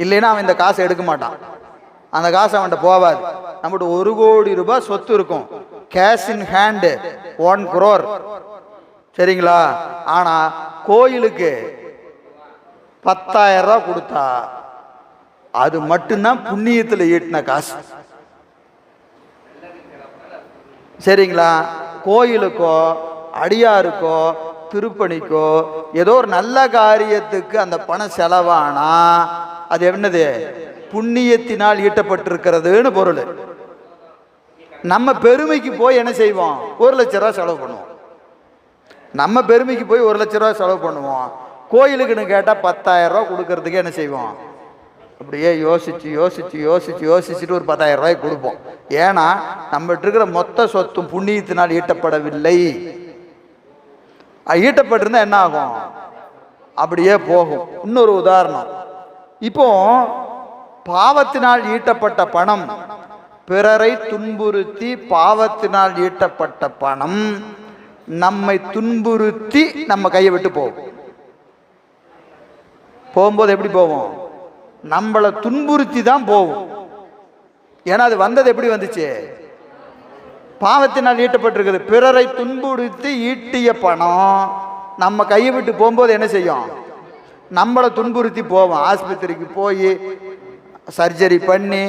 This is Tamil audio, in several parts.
இல்லைன்னா அவன் இந்த காசை எடுக்க மாட்டான். அந்த காசு அவன்கிட்ட போவாது. நம்மகிட்ட 1 கோடி ரூபாய் சொத்து இருக்கும், கேஷ் இன் ஹேண்டு 1 crore, சரிங்களா? ஆனா கோயிலுக்கு 10,000 ரூபாய் கொடுத்தா அது மட்டும்தான் புண்ணியத்தில் ஈட்டின காசு, சரிங்களா? கோயிலுக்கோ அடியாருக்கோ திருப்பணிக்கோ ஏதோ ஒரு நல்ல காரியத்துக்கு அந்த பணம் செலவானா அது என்னது? புண்ணியத்தினால் ஈட்டப்பட்டிருக்கிறதுன்னு பொருள். நம்ம பெருமைக்கு போய் என்ன செய்வோம்? 1 லட்ச ரூபா செலவு பண்ணுவோம். நம்ம பெருமைக்கு போய் 1 லட்ச ரூபா செலவு பண்ணுவோம். கோயிலுக்குன்னு கேட்டால் 10,000 ரூபா கொடுக்கறதுக்கு என்ன செய்வோம்? அப்படியே யோசிச்சுட்டு ஒரு 10,000 ரூபாய் கொடுப்போம். ஏன்னா நம்மகிட்ட இருக்கிற மொத்த சொத்தும் புண்ணியத்தினால் ஈட்டப்படவில்லை. ஈட்டப்பட்டிருந்தா என்ன ஆகும்? அப்படியே போகும். இன்னொரு உதாரணம், இப்போ பாவத்தினால் ஈட்டப்பட்ட பணம், பிறரை துன்புறுத்தி பாவத்தினால் ஈட்டப்பட்ட பணம் நம்மை துன்புறுத்தி நம்ம கையை விட்டு போகும்போது எப்படி போவோம்? நம்மளை துன்புறுத்தி தான் போகும். ஏன்னா அது வந்தது எப்படி வந்துச்சு? பாவத்தினால் ஈட்டப்பட்டிருக்குது. பிறரை துன்புறுத்தி ஈட்டிய பணம் நம்ம கையை விட்டு போகும்போது என்ன செய்யும்? நம்மளை துன்புறுத்தி போவோம். ஆஸ்பத்திரிக்கு போய் சர்ஜரி பண்ணி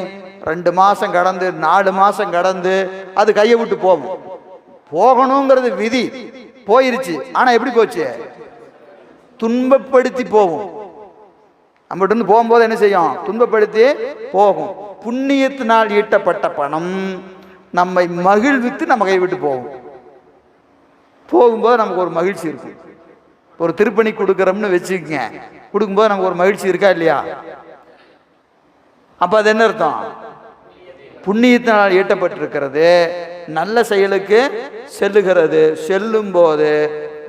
2 மாதம் கடந்து 4 மாதம் கடந்து அது கையை விட்டு போகும். போகணுங்கிறது விதி, போயிருச்சு. ஆனால் எப்படி போச்சு? துன்பப்படுத்தி போகும். நம்மகிட்ட இருந்து போகும்போது என்ன செய்யும்? துன்பப்படுத்தி போகும். புண்ணியத்தினால் ஈட்டப்பட்ட பணம் நம்மை மகிழ்வித்து நம்ம கை விட்டு போகும்போது நமக்கு ஒரு மகிழ்ச்சி இருக்கு. ஒரு திருப்பணி கொடுக்குறோம்னு வச்சுக்கங்க, கொடுக்கும்போது நமக்கு ஒரு மகிழ்ச்சி இருக்கா இல்லையா? அப்ப அது என்ன அர்த்தம்? புண்ணியத்தினால் ஈட்டப்பட்டிருக்கிறது, நல்ல செயலுக்கு செல்லுகிறது. செல்லும் போது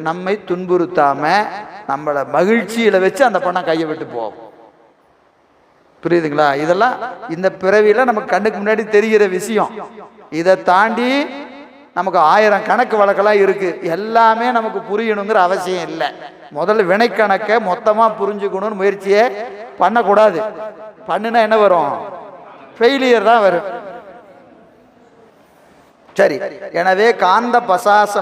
நம்மை துன்புறுத்தாம நம்மளை மகிழ்ச்சியில வச்சு அந்த பணம் கையை விட்டு போகும். புரியுதுங்களா? இதெல்லாம் இந்த பிறவியில நமக்கு கண்ணுக்கு முன்னாடி தெரிகிற விஷயம். இதை தாண்டி நமக்கு 1000 கணக்கு வழக்கெல்லாம் இருக்கு. எல்லாமே நமக்கு புரியணுங்கிற அவசியம் இல்லை. முதல்ல வினை கணக்கை மொத்தமா புரிஞ்சுக்கணும்னு முயற்சியே பண்ணக்கூடாது. பண்ணுனா என்ன வரும்? ஃபெயிலியர் தான் வரும். சரி, எனவே காந்த பசாசம்